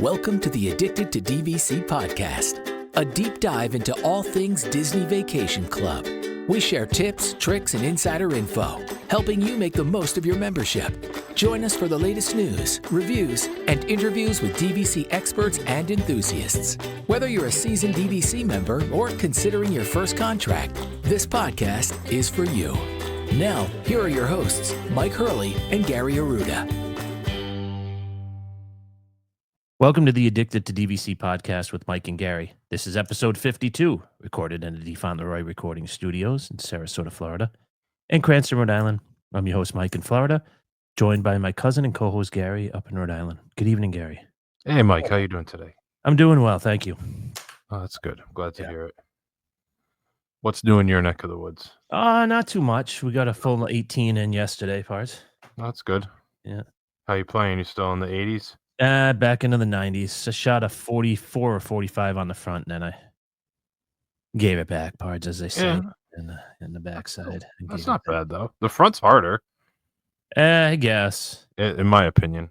Welcome to the Addicted to DVC podcast, a deep dive into all things Disney Vacation Club. We share tips, tricks, and insider info, helping you make the most of your membership. Join us for the latest news, reviews, and interviews with DVC experts and enthusiasts. Whether you're a seasoned DVC member or considering your first contract, this podcast is for you. Now, here are your hosts, Mike Hurley and Gary Arruda. Welcome to the Addicted to DVC podcast with Mike and Gary. This is episode 52, recorded in the D. Fauntleroy Recording Studios in Sarasota, Florida, and Cranston, Rhode Island. I'm your host, Mike in Florida, joined by my cousin and co-host, Gary, up in Rhode Island. Good evening, Gary. Hey, Mike. How you doing today? I'm doing well, thank you. Oh, that's good. I'm glad to hear it. What's new in your neck of the woods? Not too much. We got a full 18 in yesterday, parts. Oh, that's good. Yeah. How you playing? You still in the 80s? Back into the 90s. I shot a 44 or 45 on the front, and then I gave it back, parts, as they say, in the backside. That's not bad, though. The front's harder. I guess. In my opinion.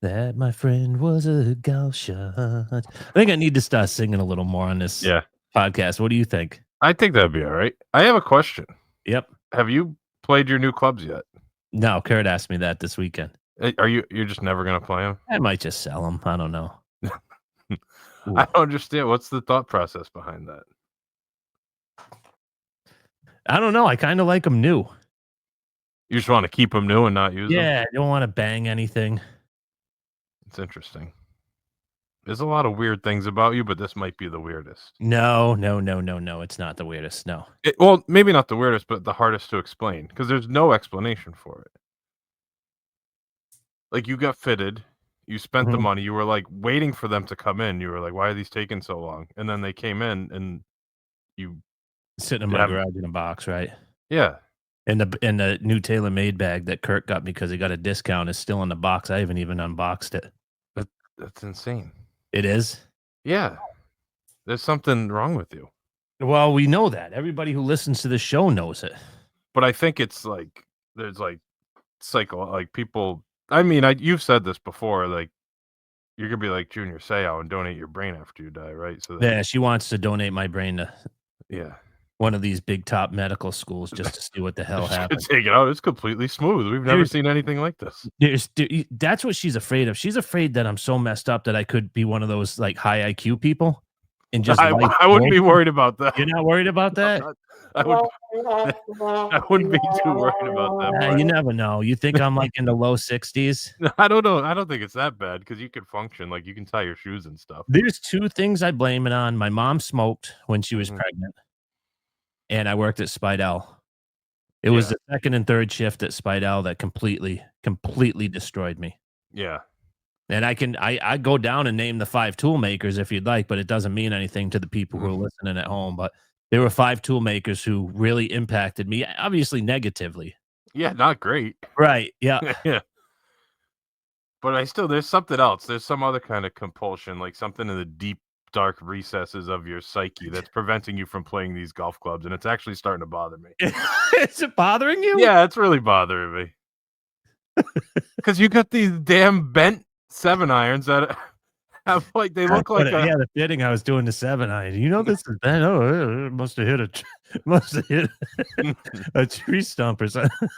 That, my friend, was a golf shot. I think I need to start singing a little more on this podcast. What do you think? I think that'd be all right. I have a question. Yep. Have you played your new clubs yet? No, Kurt asked me that this weekend. You're just never going to play them? I might just sell them. I don't know. I don't understand. What's the thought process behind that? I don't know. I kind of like them new. You just want to keep them new and not use them? Yeah, I don't want to bang anything. It's interesting. There's a lot of weird things about you, but this might be the weirdest. No. It's not the weirdest. No. Well, maybe not the weirdest, but the hardest to explain because there's no explanation for it. Like, you got fitted, you spent the money, you were like waiting for them to come in. You were like, why are these taking so long? And then they came in and you sitting in my garage in a box, right? Yeah. And the new TaylorMade bag that Kurt got me because he got a discount is still in the box. I haven't even unboxed it. That's insane. It is? Yeah. There's something wrong with you. Well, we know that. Everybody who listens to the show knows it. But I think it's like, there's like people. I mean, you've said this before, like, you're going to be like Junior Seau and donate your brain after you die, right? So yeah, she wants to donate my brain to one of these big top medical schools just to see what the hell happens. Take it out. It's completely smooth. We've never seen anything like this. That's what she's afraid of. She's afraid that I'm so messed up that I could be one of those like high IQ people. And just I wouldn't be worried about that. You're not worried about that? I wouldn't be too worried about that. You never know. You think I'm like in the low 60s? I don't know. I don't think it's that bad because you can function. Like, you can tie your shoes and stuff. There's two things I blame it on. My mom smoked when she was pregnant, and I worked at Spidell. It was the second and third shift at Spidell that completely destroyed me. Yeah. And I go down and name the 5 tool makers if you'd like, but it doesn't mean anything to the people who are listening at home. But there were 5 tool makers who really impacted me, obviously negatively. Yeah, not great. Right. Yeah. Yeah. But there's something else. There's some other kind of compulsion, like something in the deep, dark recesses of your psyche that's preventing you from playing these golf clubs. And it's actually starting to bother me. Is it bothering you? Yeah, it's really bothering me. Because you got these damn bent 7-irons that have like, they look like the fitting I was doing the 7-iron. You know, this is bad. Oh, it must have hit a tree stump or something.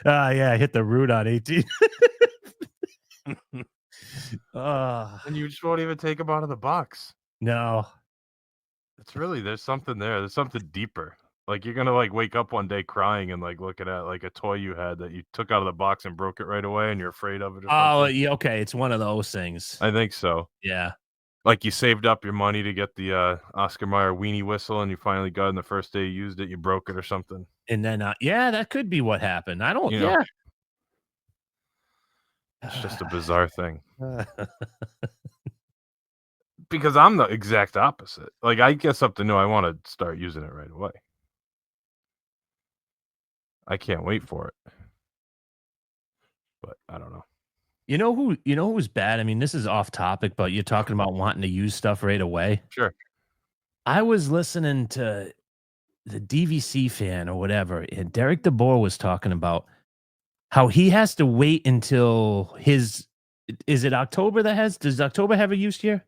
I hit the root on 18. And you just won't even take them out of the box. No. There's something there. There's something deeper. Like, you're gonna like wake up one day crying and like looking at like a toy you had that you took out of the box and broke it right away, and you're afraid of it. Yeah, okay. It's one of those things. I think so. Yeah. Like, you saved up your money to get the Oscar Mayer weenie whistle, and you finally got it, and the first day you used it, you broke it or something. And then, that could be what happened. I don't. It's just a bizarre thing. Because I'm the exact opposite. Like, I get something new, I want to start using it right away. I can't wait for it. But I don't know. You know who's bad? I mean, this is off topic, but you're talking about wanting to use stuff right away. Sure. I was listening to the DVC fan or whatever, and Derek DeBoer was talking about how he has to wait until his Is it October does October have a use year?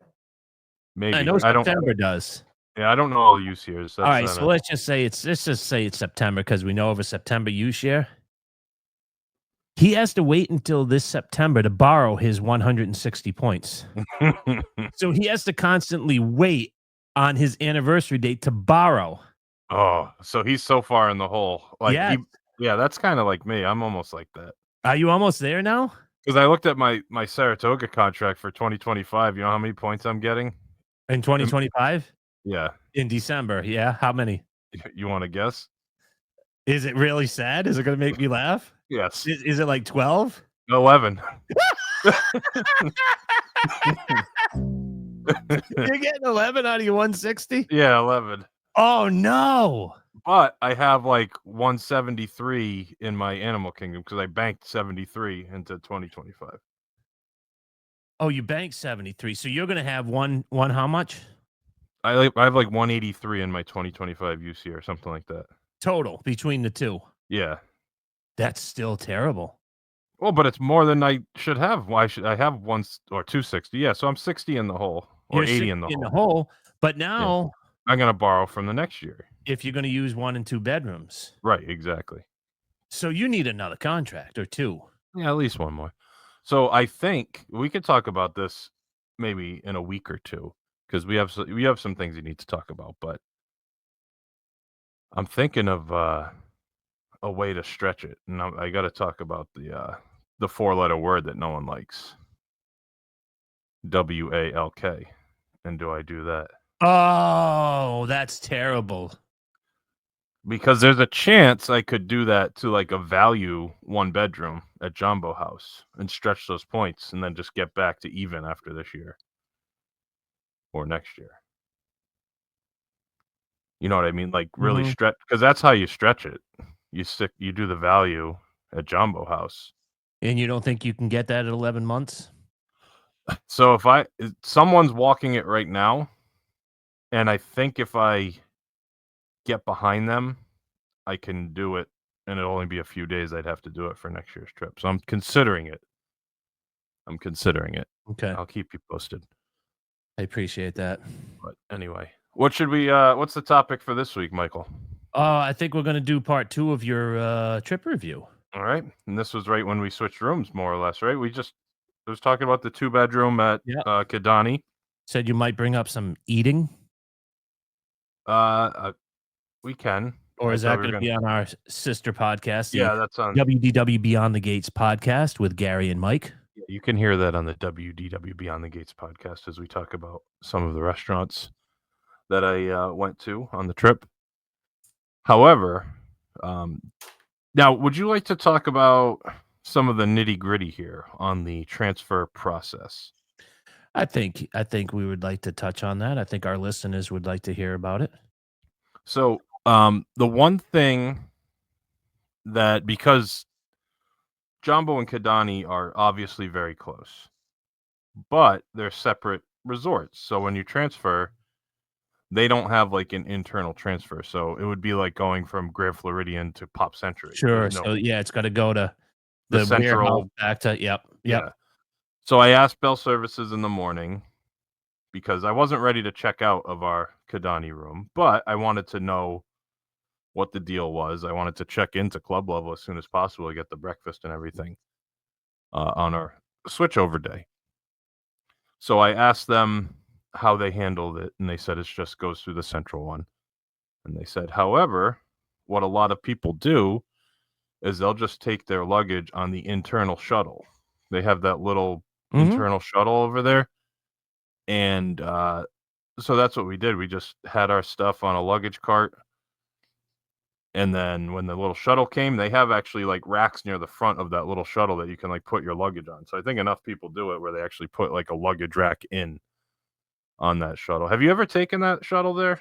Maybe. I know I don't. September does. Yeah, I don't know all the use years. All right, so let's just say it's September because we know of a September use year. He has to wait until this September to borrow his 160 points. So he has to constantly wait on his anniversary date to borrow. Oh, so he's so far in the hole. Yeah. Yeah, that's kind of like me. I'm almost like that. Are you almost there now? Because I looked at my Saratoga contract for 2025. You know how many points I'm getting? In 2025? Yeah. In December, yeah. How many? You want to guess? Is it really sad? Is it gonna make me laugh? Yes. Is it like 12? 11. You're getting 11 out of your 160? Yeah, 11. Oh, no. But I have like 173 in my Animal Kingdom because I banked 73 into 2025. Oh, you banked 73. So you're gonna have one how much? I have like 183 in my 2025 UC or something like that. Total between the two. Yeah. That's still terrible. Well, but it's more than I should have. Why should I have 260? Yeah, so I'm 60 in the hole or You're 80 in the in the hole. hole. But now, I'm gonna borrow from the next year. if you're gonna use 1 and 2 bedrooms, Right, exactly. so you need another contract or 2. Yeah, at least one more. So I think we could talk about this maybe in a week or two because we have some things we need to talk about. But I'm thinking of a way to stretch it, and I got to talk about the 4-letter word that no one likes. WALK. And do I do that? Oh, that's terrible. Because there's a chance I could do that to like a value 1-bedroom at Jumbo House and stretch those points and then just get back to even after this year or next year. You know what I mean? Like really stretch, because that's how you stretch it. You do the value at Jumbo House. And you don't think you can get that at 11 months? So if someone's walking it right now, and I think if I get behind them, I can do it, and it'll only be a few days I'd have to do it for next year's trip. So I'm considering it. Okay. I'll keep you posted. I appreciate that. But anyway, what's the topic for this week, Michael? I think we're going to do part 2 of your trip review. All right. And this was right when we switched rooms, more or less, right? I was talking about the 2-bedroom at Kidani. Said you might bring up some eating. We can. Or is that going to be on our sister podcast? Yeah, that's on WDW Beyond the Gates podcast with Gary and Mike. Yeah, you can hear that on the WDW Beyond the Gates podcast as we talk about some of the restaurants that I went to on the trip. However, now, would you like to talk about some of the nitty-gritty here on the transfer process? I think we would like to touch on that. I think our listeners would like to hear about it. So, the one thing that, because Jumbo and Kidani are obviously very close, but they're separate resorts. So when you transfer, they don't have like an internal transfer. So it would be like going from Grand Floridian to Pop Century. Sure. So it's got to go to the central back to yep. Yeah. So I asked Bell Services in the morning because I wasn't ready to check out of our Kidani room, but I wanted to know what the deal was. I wanted to check into club level as soon as possible to get the breakfast and everything on our switchover day. So I asked them how they handled it, and they said it just goes through the central one. And they said, however, what a lot of people do is they'll just take their luggage on the internal shuttle. They have that little internal shuttle over there. And so that's what we did. We just had our stuff on a luggage cart. And then when the little shuttle came, they have actually like racks near the front of that little shuttle that you can like put your luggage on. So I think enough people do it where they actually put like a luggage rack in on that shuttle. Have you ever taken that shuttle there?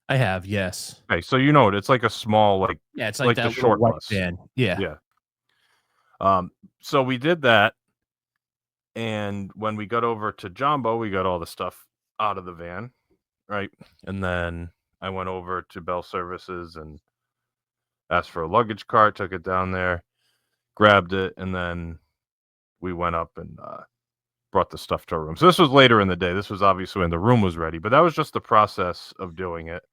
I have, yes. Okay, so you know it. It's like a small, it's like that the short white bus. van. Yeah. So we did that, and when we got over to Jumbo, we got all the stuff out of the van, right? And then I went over to Bell Services and asked for a luggage cart, took it down there, grabbed it, and then we went up and brought the stuff to our room. So this was later in the day. This was obviously when the room was ready, but that was just the process of doing it.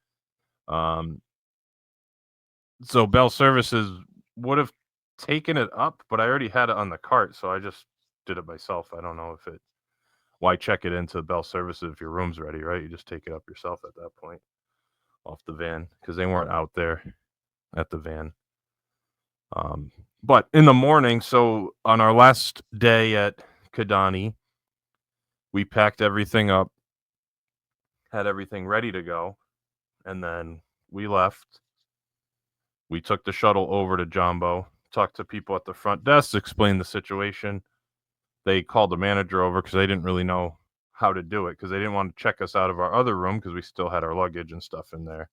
So Bell Services would have taken it up, but I already had it on the cart, so I just did it myself. I don't know if it. Why check it into Bell Services if your room's ready, right? You just take it up yourself at that point off the van because they weren't out there at the van. But in the morning, so on our last day at Kidani, we packed everything up, had everything ready to go, and then we left. We took the shuttle over to Jumbo, talked to people at the front desk, explained the situation. They called the manager over because they didn't really know how to do it because they didn't want to check us out of our other room because we still had our luggage and stuff in there.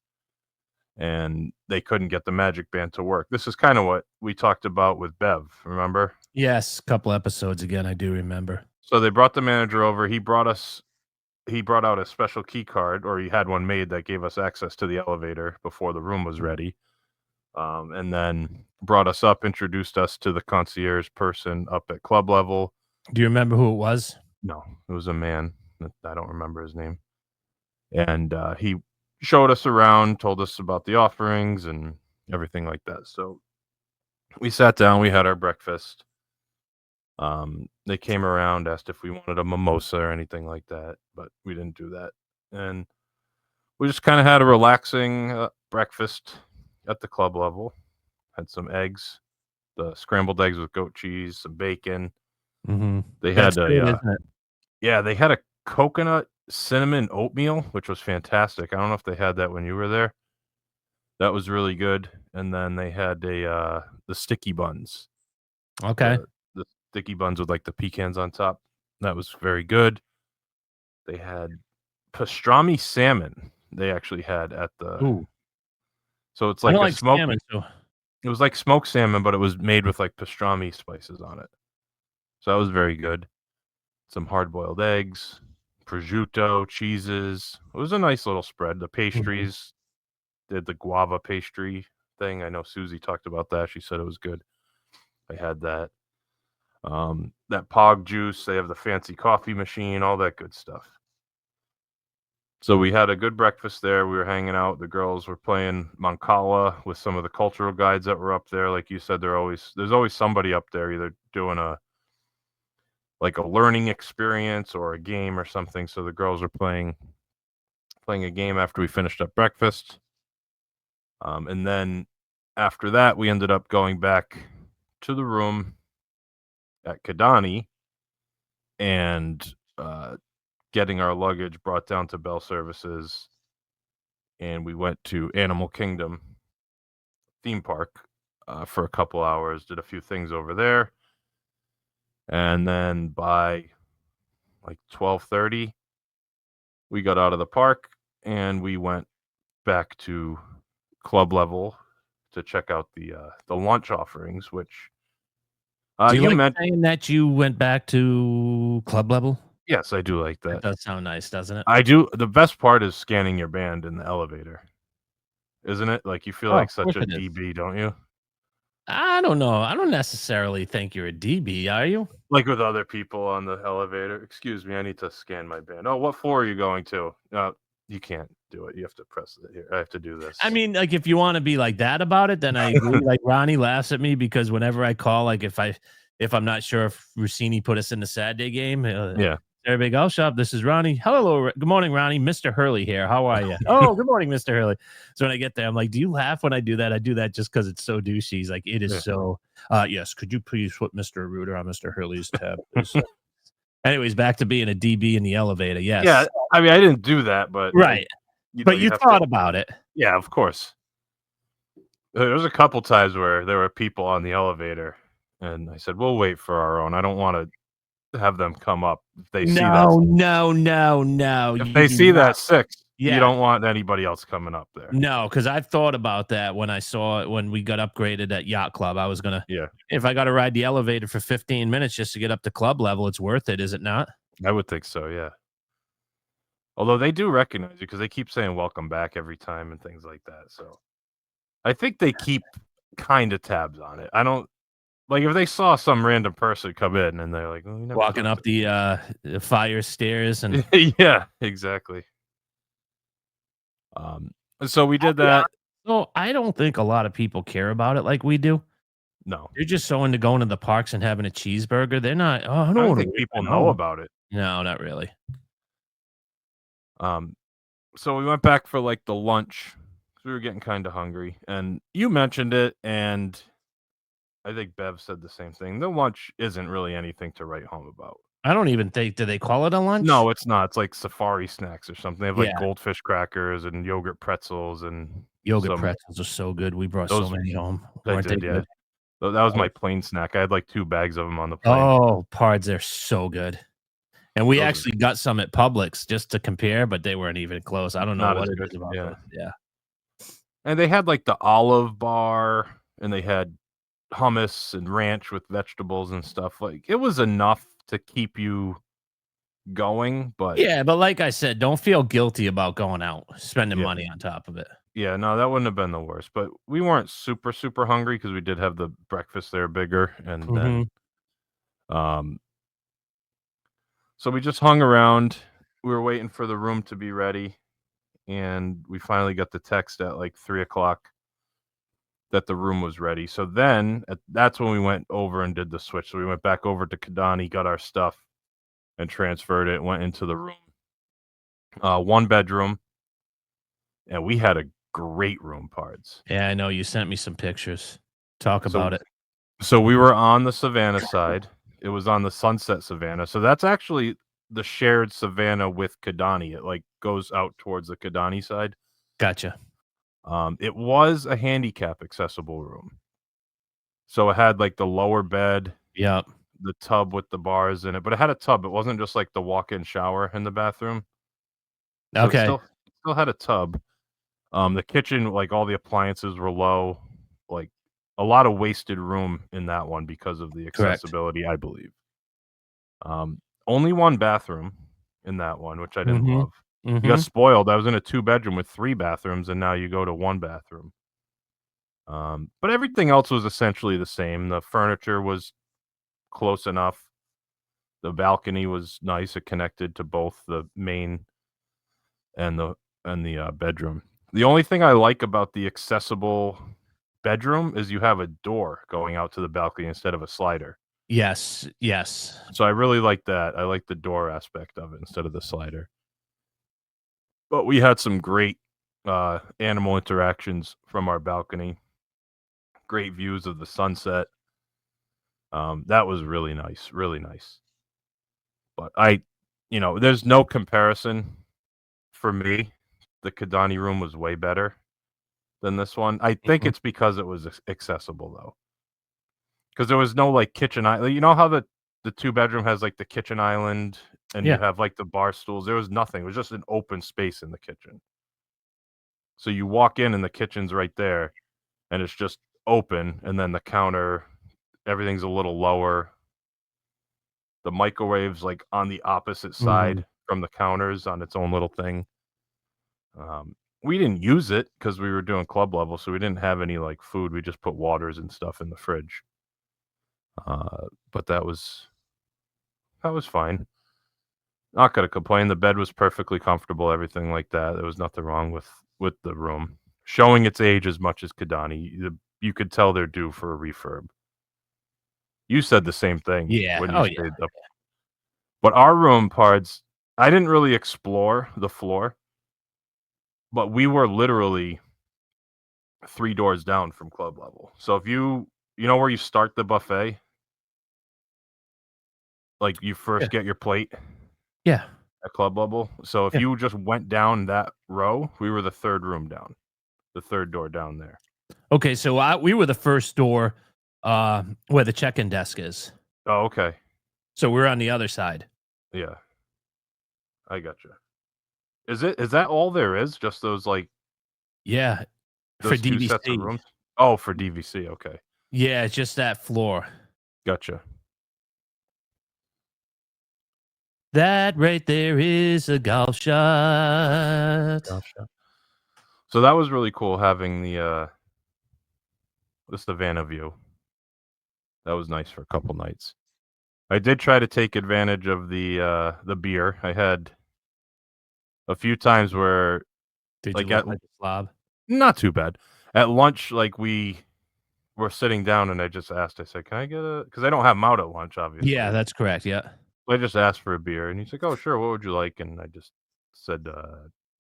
And they couldn't get the Magic Band to work. This is kind of what we talked about with Bev, remember? Yes, a couple episodes again, I do remember. So they brought the manager over. He brought out a special key card, or he had one made that gave us access to the elevator before the room was ready. And then brought us up, introduced us to the concierge person up at club level. Do you remember who it was? No, it was a man. I don't remember his name. And he showed us around, told us about the offerings and everything like that. So we sat down, we had our breakfast. They came around, asked if we wanted a mimosa or anything like that, but we didn't do that. And we just kind of had a relaxing breakfast at the club level. Had some eggs, the scrambled eggs with goat cheese, some bacon. Mm-hmm. They That's had good, isn't it? Yeah, they had a coconut cinnamon oatmeal, which was fantastic. I don't know if they had that when you were there. That was really good. And then they had the sticky buns. Okay. The sticky buns with like the pecans on top. That was very good. They had pastrami salmon. They actually had at the. Ooh. So it's I like don't a like smoked. salmon, so It was like smoked salmon, but it was made with like pastrami spices on it. So that was very good. Some hard-boiled eggs, prosciutto, cheeses. It was a nice little spread. The pastries, did the guava pastry thing. I know Susie talked about that. She said it was good. I had that. That pog juice. They have the fancy coffee machine, all that good stuff. So we had a good breakfast there. We were hanging out. The girls were playing Mancala with some of the cultural guides that were up there. Like you said, there's always somebody up there either doing a learning experience or a game or something. So the girls were playing a game after we finished up breakfast. And then after that, we ended up going back to the room at Kidani and getting our luggage brought down to Bell Services. And we went to Animal Kingdom theme park for a couple hours, did a few things over there. And then by like 12:30, we got out of the park and we went back to club level to check out the lunch offerings, which do you you like meant. saying that you went back to club level? Yes, I do like That that. does sound nice, doesn't it? I do. The best part is scanning your band in the elevator, isn't it? Like you feel Oh, like of such course a it is. DB, don't you? I don't know. I don't necessarily think you're a DB, are you? Like with other people on the elevator. Excuse me, I need to scan my band. Oh, what floor are you going to? You can't do it. You have to press it here. I have to do this. I mean, like, if you want to be like that about it, then I agree. Like, Ronnie laughs at me because whenever I call, like, if I'm not sure if Rossini put us in the Saturday game, Yeah. everybody go, shop. This is Ronnie. Hello, good morning, Ronnie. Mr. Hurley here. How are you? Oh, good morning, Mr. Hurley. So when I get there, I'm like, do you laugh when I do that? I do that just because it's so douchey. He's like, it is Yeah. so. Yes, could you please put Mr. Reuter on Mr. Hurley's tab, please? Anyways, back to being a DB in the elevator. Yes. Yeah. I mean, I didn't do that, but Right. But you have thought to. about it. Yeah, of course. There was a couple times where there were people on the elevator, and I said, "We'll wait for our own. I don't want to have them come up if they see that. No. If You they do see not. that 6, you Yeah. don't want anybody else coming up there." No, because I've thought about that when I saw it when we got upgraded at Yacht Club. I was gonna, Yeah, if I got to ride the elevator for 15 minutes just to get up to club level, it's worth it, is it not? I would think so. Yeah. Although they do recognize you because they keep saying "welcome back" every time and things like that. So I think they keep kind of tabs on it. I don't. Like if they saw some random person come in and they're like, "Oh, we never Walking talked up the fire stairs and to-" Yeah, exactly. So we I'll did be honest, that. so I don't think a lot of people care about it like we do. No, They're just so into going to the parks and having a cheeseburger. They're not, "Oh, I I don't don't wanna think wait people in know line." about it. No, not really. Um, so we went back for like the lunch. We were getting kind of hungry, and you mentioned it, and I think Bev said the same thing. The lunch isn't really anything to write home about. I don't even think, do they call it a lunch? No, it's not. It's like safari snacks or something. They have like Yeah, goldfish crackers and yogurt pretzels and yogurt some pretzels are so good. We brought so those. many home. I Weren't they did, yeah. good? That was Oh, my plane snack. I had like 2 bags of them on the plane. oh, Pards are so good. And we Those are actually got some at Publix just to compare, but they weren't even close. I don't know not as what it good. is about Yeah. those. Yeah. And they had like the olive bar and they had hummus and ranch with vegetables and stuff. Like it was enough to keep you going, but Yeah, but like I said, don't feel guilty about going out, spending yeah. money on top of it. Yeah, no, that wouldn't have been the worst. But we weren't super, super hungry because we did have the breakfast there bigger. And then Mhm. um so we just hung around. We were waiting for the room to be ready. And we finally got the text at like 3 o'clock that the room was ready. So then that's when we went over and did the switch. So we went back over to Kidani, got our stuff, and transferred it. Went into the room, 1 bedroom, and we had a great room, Pards. Yeah, I know you sent me some pictures. Talk So about it. so we were on the Savannah side. It was on the Sunset Savannah. So that's actually the shared Savannah with Kidani. It like goes out towards the Kidani side. Gotcha. It was a handicap accessible room. So it had like the lower bed, Yep. the tub with the bars in it, but it had a tub. It wasn't just like the walk-in shower in the bathroom. So it Okay. still had a tub. The kitchen, like all the appliances were low, like a lot of wasted room in that one because of the Correct. accessibility, I believe. Only 1 bathroom in that one, which I didn't Mhm. love. You got Mhm. spoiled. I was in a 2-bedroom with 3 bathrooms, and now you go to 1 bathroom. But everything else was essentially the same. The furniture was close enough. The balcony was nice. It connected to both the main and the bedroom. The only thing I like about the accessible bedroom is you have a door going out to the balcony instead of a slider. Yes. Yes. So I really like that. I like the door aspect of it instead of the slider. But we had some great animal interactions from our balcony. Great views of the sunset. That was really nice, really nice. But there's no comparison for me. The Kidani room was way better than this one. I think Mhm. it's because it was accessible though, because there was no like kitchen island. You know how the 2-bedroom has like the kitchen island, and you Yeah. have like the bar stools. There was nothing. It was just an open space in the kitchen. So you walk in and the kitchen's right there, and it's just open, and then the counter, everything's a little lower. The microwave's like on the opposite Mhm. side from the counters on its own little thing. We didn't use it because we were doing club level, so we didn't have any like food. We just put waters and stuff in the fridge. But that was fine. Not gonna complain. The bed was perfectly comfortable, everything like that. There was nothing wrong with the room. Showing its age as much as Kidani, you could tell they're due for a refurb. You said the same thing Yeah. when you Oh, yeah. stayed up. But our room parts, I didn't really explore the floor, but we were literally 3 doors down from club level. So if you know where you start the buffet? Like, you Yeah. first get your plate Yeah. at club level? So if Yeah. you just went down that row, we were the 3rd room down, the 3rd door down there. Okay, so we were the first door, where the check-in desk is. Oh, okay. So we're on the other side. Yeah, I gotcha. Is that all there is? Just those, like, Yeah, for those 2 sets of DVC. rooms? Oh, for DVC, okay. Yeah, it's just that floor. Gotcha. That right there is a golf shot. Gotcha. So that was really cool having the Savannah view. That was nice for a couple nights. I did try to take advantage of the beer. I had a few times where, Did you like, look like a slob? not too bad. At lunch, like, we were sitting down, and I just asked, I said, "Can I get a?" Because I don't have them out at lunch, obviously. Yeah, that's correct. Yeah. I just asked for a beer, and he's like, "Oh, sure, what would you like?" And I just said,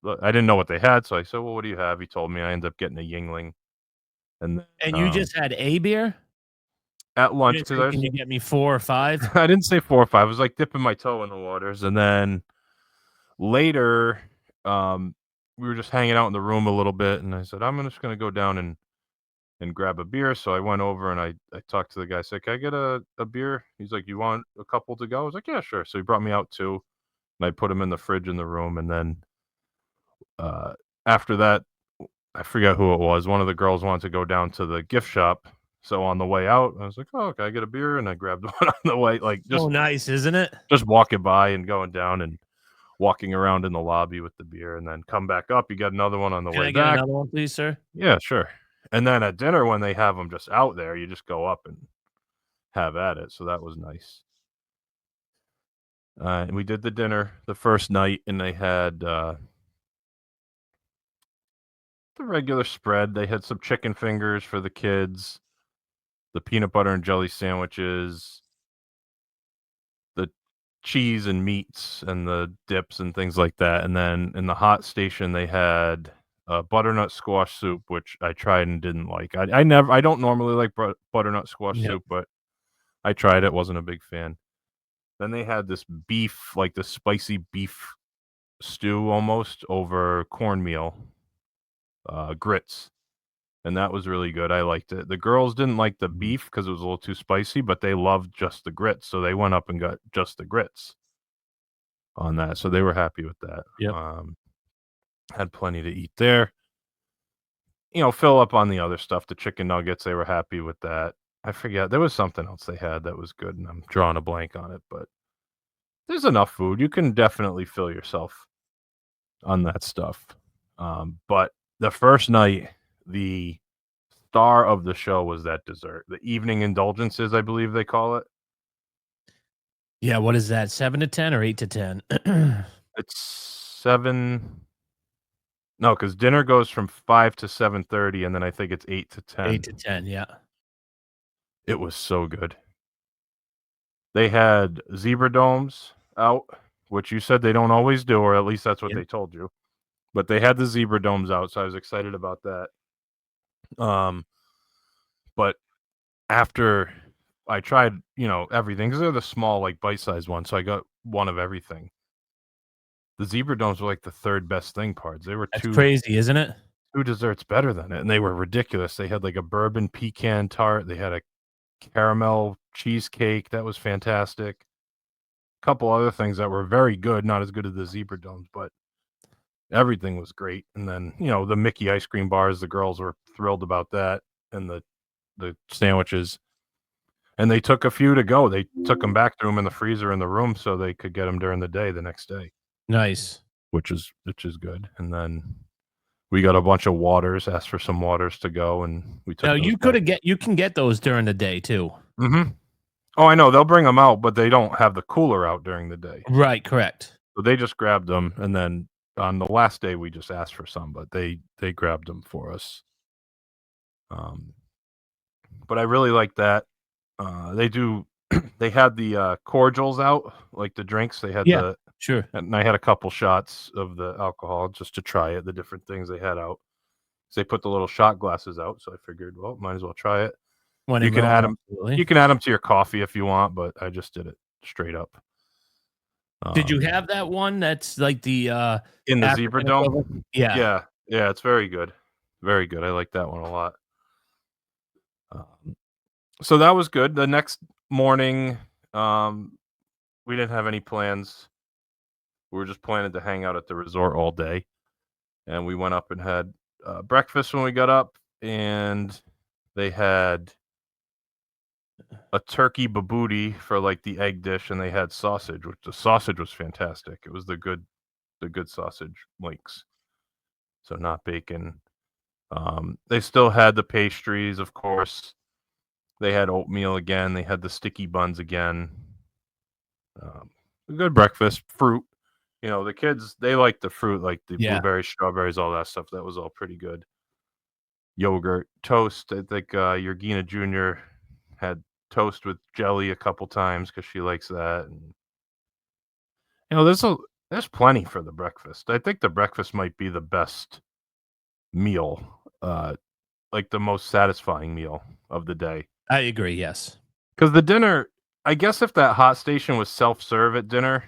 look, I didn't know what they had, so I said, "Well, what do you have?" He told me. I ended up getting a Yingling, and then, And you just had a beer? at You lunch, didn't because say, "Can you get me 4 or 5?" I didn't say 4 or 5, I was, like, dipping my toe in the waters, and then later, um, we were just hanging out in the room a little bit, and I said, "I'm just gonna go down and grab a beer." So I went over and I talked to the guy, I said, "Can I get a beer?" He's like, "You want a couple to go?" I was like, "Yeah, sure." So he brought me out 2, and I put them in the fridge in the room, and then, uh, after that, I forget who it was, one of the girls wanted to go down to the gift shop, so on the way out, I was like, "Oh, can I get a beer?" And I grabbed one on the way, like, So nice, isn't it? just walking by and going down and walking around in the lobby with the beer, and then come back up, you got another one on the "Can way I get back. another one, please, sir?" Yeah, sure. And then at dinner, when they have them just out there, you just go up and have at it, so that was nice. And we did the dinner the first night, and they had, the regular spread. They had some chicken fingers for the kids, the peanut butter and jelly sandwiches, the cheese and meats, and the dips and things like that, and then in the hot station, they had, butternut squash soup, which I tried and didn't like. I don't normally like butternut squash Yep. soup, but I tried it, wasn't a big fan. Then they had this beef, like the spicy beef stew almost over cornmeal, grits, and that was really good. I liked it. The girls didn't like the Mhm. beef because it was a little too spicy, but they loved just the grits, so they went up and got just the grits on that, so they were happy with that. Yep. Had plenty to eat there. Fill up on the other stuff, the chicken nuggets, they were happy with that. I forget, there was something else they had that was good, and I'm drawing a blank on it, but there's enough food. You can definitely fill yourself on that stuff. But the first night, the star of the show was that dessert, the evening indulgences, I believe they call it. Yeah, what is that, 7 to 10 or 8 to 10? It's 7. No, because dinner goes from 5 to 7:30, and then I think it's 8 to 8 10. to 10, yeah. It was so good. They had zebra domes out, which you said they don't always do, or at least that's what Yep. they told you. But they had the zebra domes out, so I was excited about that. Um, but after I tried, everything, because 'cause they're the small, like, bite-sized ones, so I got one of everything. The zebra domes were, like, the 3rd best thing parts. They were That's 2 crazy, isn't it? desserts better than it, and they were ridiculous. They had, like, a bourbon pecan tart, they had a caramel cheesecake that was fantastic. Couple other things that were very good, not as good as the zebra domes, but everything was great. And then, the Mickey ice cream bars, the girls were thrilled about that, and the sandwiches. And they took a few to go. They took them back, threw them in the freezer in the room so they could get them during the day the next day, Nice. which is good. And then we got a bunch of waters, asked for some waters to go, and we Now took those back. you can get those during the day too. Mhm. Oh, I know, they'll bring them out, but they don't have the cooler out during the day. Right, correct. So they just grabbed them, and then on the last day, we just asked for some, but they grabbed them for us. Um, but I really like that. They do they had the, cordials out, like the drinks, they had Yeah, the sure. and I had a couple shots of the alcohol just to try it, the different things they had out. So they put the little shot glasses out, so I figured, well, might as well try it. When You in can Rome, add them. absolutely. You can add them to your coffee if you want, but I just did it straight up. Did you Um, have that one that's like the, in the Zebra African equivalent? Dome? Yeah. Yeah, yeah, it's very good. Very good, I like that one a lot. Um, so that was good. The next morning, um, we didn't have any plans. We were just planning to hang out at the resort all day, and we went up and had, breakfast when we got up, and they had a turkey babouti for, like, the egg dish, and they had sausage, which the sausage was fantastic. It was the good sausage links, so not bacon. They still had the pastries, of course. They had oatmeal again. They had the sticky buns again. A good breakfast. Fruit. You know, the kids, they like the fruit, like the Yeah. blueberries, strawberries, all that stuff. That was all pretty good. Yogurt, toast. I think Georgina Jr. had toast with jelly a couple times because she likes that. And you know, there's plenty for the breakfast. I think the breakfast might be the best meal, like the most satisfying meal of the day. I agree. Yes. Because the dinner, I guess if that hot station was self-serve at dinner,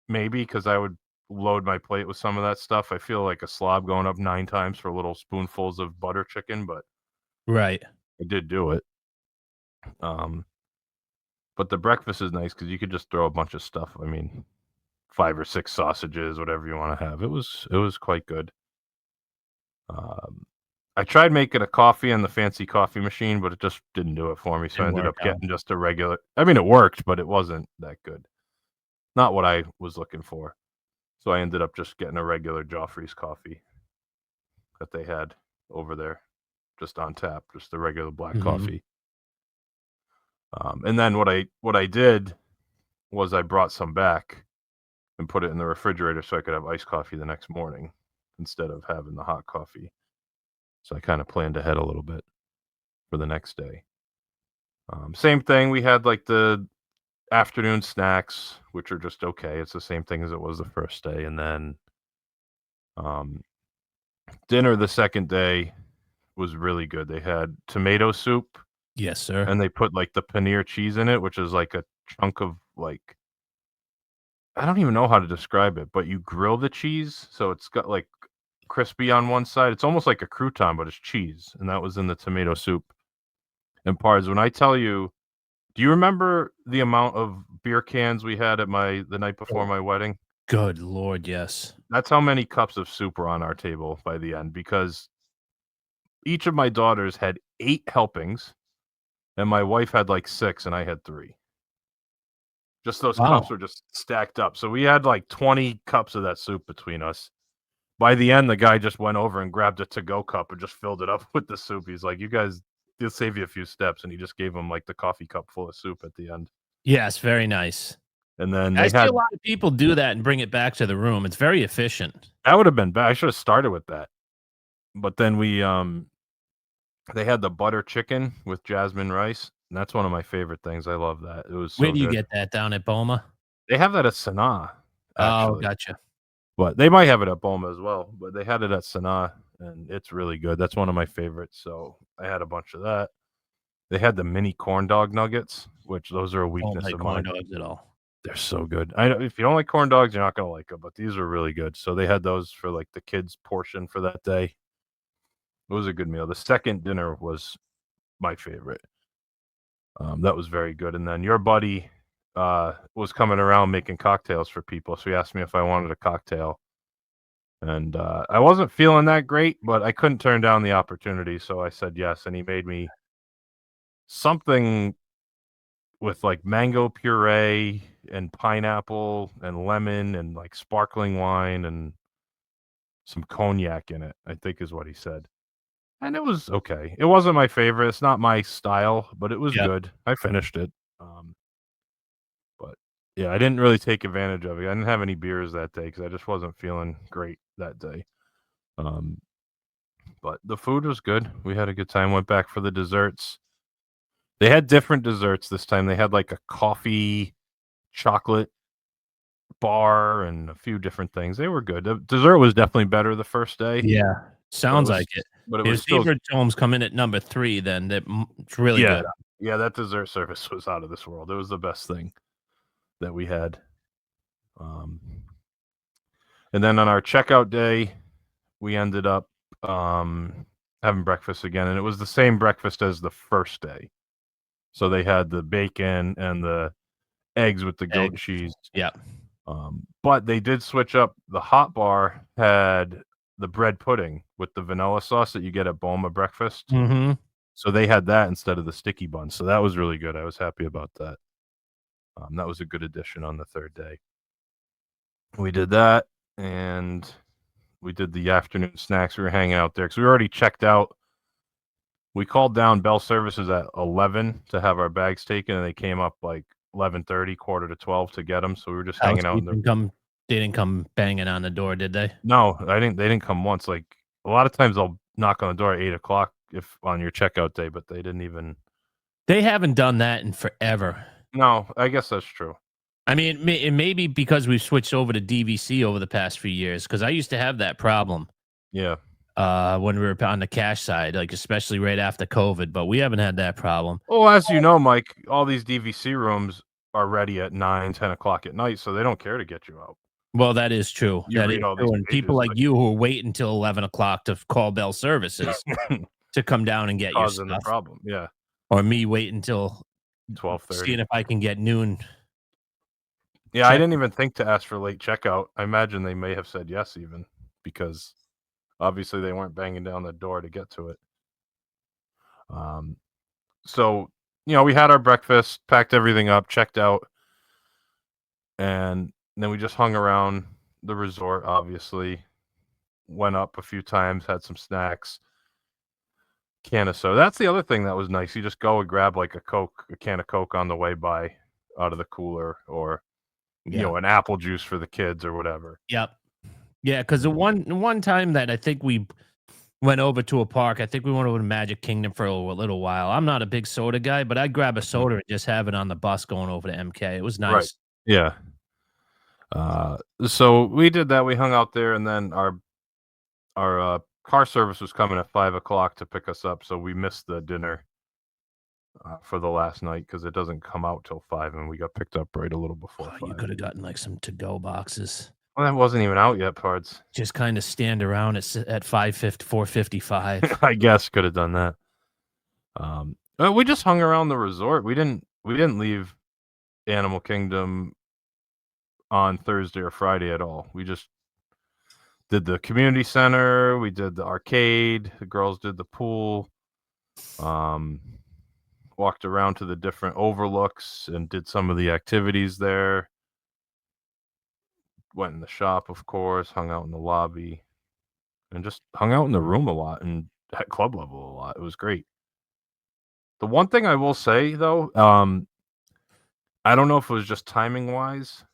maybe because I would load my plate with some of that stuff. I feel like a slob going up 9 times for little spoonfuls of butter chicken, but Right. I did do it. But the breakfast is nice because you could just throw a bunch of stuff. I mean, 5 or 6 sausages, whatever you wanna have. It was quite good. Um, I tried making a coffee on the fancy coffee machine, but it just didn't do it for me, so I Didn't ended work up out. getting just a regular. I mean, it worked, but it wasn't that good. Not what I was looking for. So I ended up just getting a regular Joffrey's coffee that they had over there, just on tap, just the regular black Mhm. coffee. And then what I did was I brought some back and put it in the refrigerator so I could have iced coffee the next morning instead of having the hot coffee. So I kind of planned ahead a little bit for the next day. Same thing. We had like the afternoon snacks, which are just okay. It's the same thing as it was the first day, and then um, dinner the second day was really good. They had tomato soup, Yes, sir. and they put like the paneer cheese in it, which is like a chunk of like, I don't even know how to describe it, but you grill the cheese, so it's got like crispy on one side. It's almost like a crouton, but it's cheese, and that was in the tomato soup. And Pards, when I tell you, do you remember the amount of beer cans we had at the night before Oh, my wedding? good Lord, yes. That's how many cups of soup were on our table by the end, because each of my daughters had 8 helpings, and my wife had like 6, and I had 3. Just those cups Wow. were just stacked up. So we had like 20 cups of that soup between us. By the end, the guy just went over and grabbed a to-go cup and just filled it up with the soup. He's like, "You guys, it'll save you a few steps," and he just gave him like the coffee cup full of soup at the end. Yes, very nice. And then I they see a had lot of people do that and bring it back to the room. It's very efficient. that would have been bad. I should have started with that. But then they had the butter chicken with jasmine rice, and that's one of my favorite things. I love that. It was Where so do you good. get that, down at Boma? They have that at Sanaa, Oh, actually, gotcha. but they might have it at Boma as well, but they had it at Sanaa, and it's really good. That's one of my favorites, so I had a bunch of that. They had the mini corn dog nuggets, which those are a Don't weakness like of corn mine. dogs at all. They're so good. I know if you don't like corn dogs, you're not gonna like them, but these are really good. So they had those for, like, the kids' portion for that day. It was a good meal. The second dinner was my favorite. That was very good, and then your buddy, was coming around making cocktails for people, so he asked me if I wanted a cocktail, and, I wasn't feeling that great, but I couldn't turn down the opportunity, so I said yes, and he made me something with, like, mango puree and pineapple and lemon and, like, sparkling wine and some cognac in it, I think is what he said, and it was okay. It wasn't my favorite, it's not my style, but it was Yep. good. I finished it, but, yeah, I didn't really take advantage of it. I didn't have any beers that day because I just wasn't feeling great that day, um, but the food was good. We had a good time, went back for the desserts. They had different desserts this time. They had, like, a coffee chocolate bar and a few different things. They were good. The dessert was definitely better the first day, Yeah. but Sounds like it. it If was still. zebra tomes come in at number 3, then it's really Yeah. good. Yeah, that dessert service was out of this world. It was the best thing that we had. Um, and then on our checkout day, we ended up, having breakfast again, and it was the same breakfast as the first day. So they had the bacon and the eggs with the goat Eggs. cheese. Yep. But they did switch up. The hot bar had the bread pudding with the vanilla sauce that you get at Boma breakfast. Mhm. So they had that instead of the sticky bun. So that was really good. I was happy about that. That was a good addition on the third day. We did that, and we did the afternoon snacks. We were hanging out there because we already checked out We called down Bell Services at 11 to have our bags taken, and they came up like 11:30, quarter to 12 to get them. So we were just hanging out in the. They didn't come banging on the door, did they? No, I didn't. They didn't come once. Like a lot of times, they'll knock on the door at 8 o'clock if on your checkout day, but they didn't even. They haven't done that in forever. No, I guess that's true. I mean, it may be because we've switched over to DVC over the past few years, because I used to have that problem Yeah. when we were on the cash side, like especially right after COVID, but we haven't had that problem. Well, as you know, Mike, all these DVC rooms are ready at 9, 10 o'clock at night, so they don't care to get you out. Well, that is true. You That is read all these true. And people pages, like you who wait until 11 o'clock to call Bell Services to come down and get your causing the stuff, problem. Yeah, or me wait until 12:30. seeing if I can get noon. Yeah, I check. didn't even think to ask for late checkout. I imagine they may have said yes, even because obviously they weren't banging down the door to get to it. So we had our breakfast, packed everything up, checked out, and then we just hung around the resort. Obviously, went up a few times, had some snacks, can of soda. That's the other thing that was nice. You just go and grab like a can of Coke on the way by out of the cooler, or an apple juice for the kids or whatever. Yep. Yeah, because the one time that I think we went over to a park, I think we went over to Magic Kingdom for a little while. I'm not a big soda guy, but I'd grab a soda and just have it on the bus going over to MK. It was Right. nice. Yeah. So we did that. We hung out there, and then our car service was coming at 5 o'clock to pick us up, so we missed the dinner for the last night because it doesn't come out till 5, and we got picked up right a little before 5. You could have gotten like some to-go boxes. Well, that wasn't even out yet, Pards. Just kind of stand around at 4:55. I guess could have done that. We just hung around the resort. We didn't leave Animal Kingdom on Thursday or Friday at all. We just did the community center. We did the arcade. The girls did the pool. Walked around to the different overlooks and did some of the activities there. Went in the shop, of course, hung out in the lobby, and just hung out in the room a lot and at club level a lot. It was great. The one thing I will say, though, I don't know if it was just timing wise,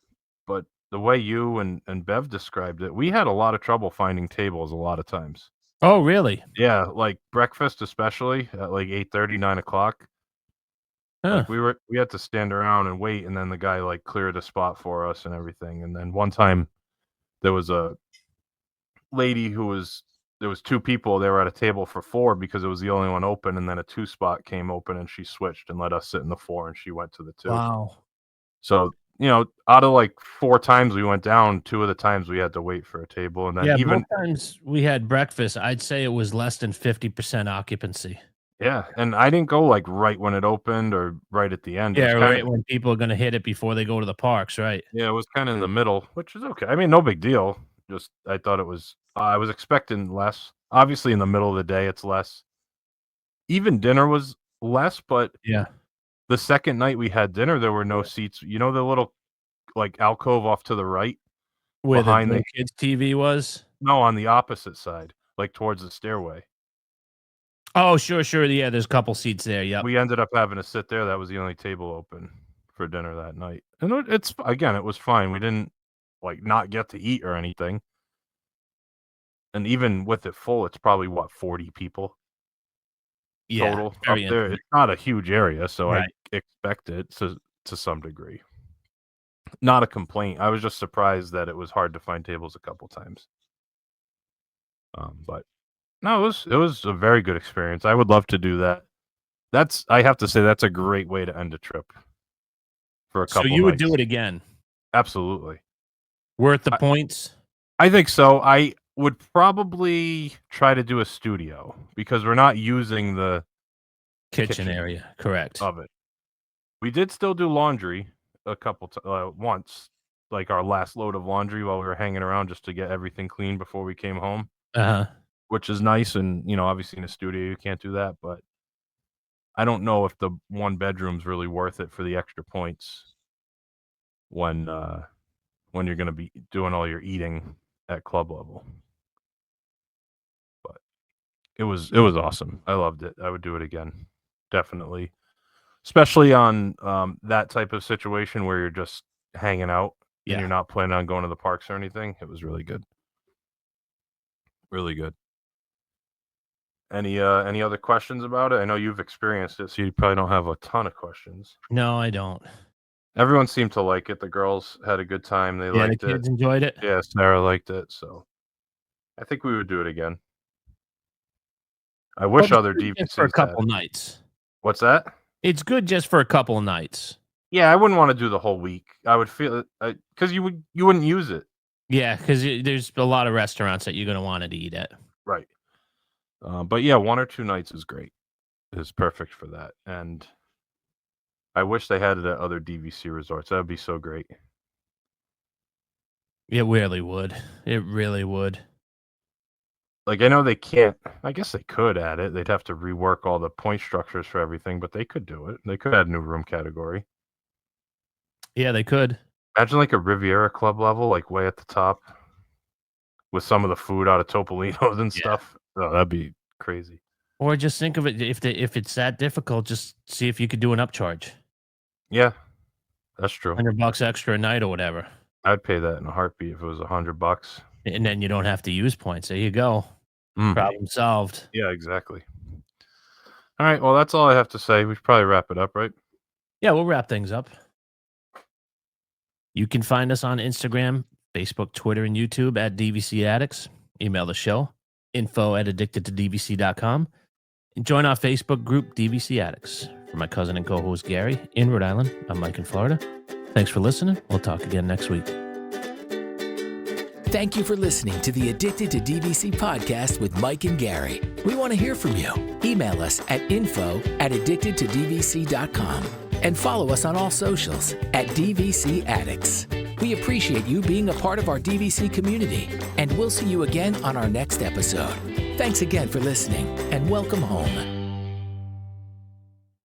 but the way you and Bev described it, we had a lot of trouble finding tables a lot of times. Oh, really? Yeah, like breakfast, especially at like 8:30, 9 o'clock. Huh. Like we had to stand around and wait, and then the guy like cleared a spot for us and everything. And then one time there was a lady there was two people. They were at a table for 4 because it was the only one open, and then a 2 spot came open, and she switched and let us sit in the 4, and she went to the 2. Wow. So out of like 4 times we went down, 2 of the times we had to wait for a table, and then Both times we had breakfast, I'd say it was less than 50% occupancy. Yeah, and I didn't go like right when it opened or right at the end. Yeah, right when people are gonna hit it before they go to the parks, right? Yeah, it was kind of in the middle, which is okay. I mean, no big deal. Just I thought it was. I was expecting less. Obviously, in the middle of the day, it's less. Even dinner was less, but Yeah. the second night we had dinner, there were no seats. You know the little like alcove off to the right Where the behind little kids' TV was? No, on the opposite side, like towards the stairway. Oh, sure. Yeah, there's a couple seats there. Yep. We ended up having to sit there. That was the only table open for dinner that night. And it was fine. We didn't like not get to eat or anything. And even with it full, it's probably 40 people total up there. It's not a huge area, so right. I expect it to some degree. Not a complaint. I was just surprised that it was hard to find tables a couple times. But no, it was a very good experience. I would love to do that. I have to say that's a great way to end a trip for a couple. So you would do it again? Absolutely. Worth the points? I think so. I would probably try to do a studio because we're not using the kitchen area, correct? Of it. We did still do laundry a couple once, like our last load of laundry while we were hanging around just to get everything clean before we came home. Which is nice, and obviously in a studio you can't do that, but I don't know if the 1 bedroom's really worth it for the extra points when you're going to be doing all your eating at club level. But It was awesome. I loved it. I would do it again, definitely. Especially on that type of situation where you're just hanging out and Yeah. you're not planning on going to the parks or anything. It was really good. Really good. Any other questions about it? I know you've experienced it, so you probably don't have a ton of questions. No, I don't. Everyone seemed to like it. The girls had a good time. They Yeah, the liked it. kids enjoyed it. Yeah, Sarah liked it. So I think we would do it again. I Well, wish it's other good just for a DVCs had couple it. nights. What's that? It's good just for a couple nights. Yeah, I wouldn't want to do the whole week. I would feel it because you wouldn't use it. Yeah, because there's a lot of restaurants that you're going to want to eat at. Right. But yeah, 1 or 2 nights is great. Is perfect for that. And I wish they had it at other DVC resorts. That would be so great. It really would. It really would. Like, I know they can't. I guess they could add it. They'd have to rework all the point structures for everything, but they could do it. They could add a new room category. Yeah, they could. Imagine like a Riviera Club level, like way at the top, with some of the food out of Topolino's and Yeah. stuff. Oh, that'd be crazy. Or just think of it, if it's that difficult, just see if you could do an upcharge. Yeah, that's true. $100 extra a night or whatever. I'd pay that in a heartbeat if it was $100. And then you don't have to use points. There you go. Problem solved. Yeah, exactly. All right, well, that's all I have to say. We should probably wrap it up, right? Yeah, we'll wrap things up. You can find us on Instagram, Facebook, Twitter, and YouTube at DVC Addicts. Email the show, info@addictedtodvc.com. And join our Facebook group, DVC Addicts. For my cousin and co-host Gary in Rhode Island, I'm Mike in Florida. Thanks for listening. We'll talk again next week. Thank you for listening to the Addicted to DVC podcast with Mike and Gary. We want to hear from you. Email us at info@addictedtodvc.com and follow us on all socials at DVC Addicts. We appreciate you being a part of our DVC community, and we'll see you again on our next episode. Thanks again for listening, and welcome home.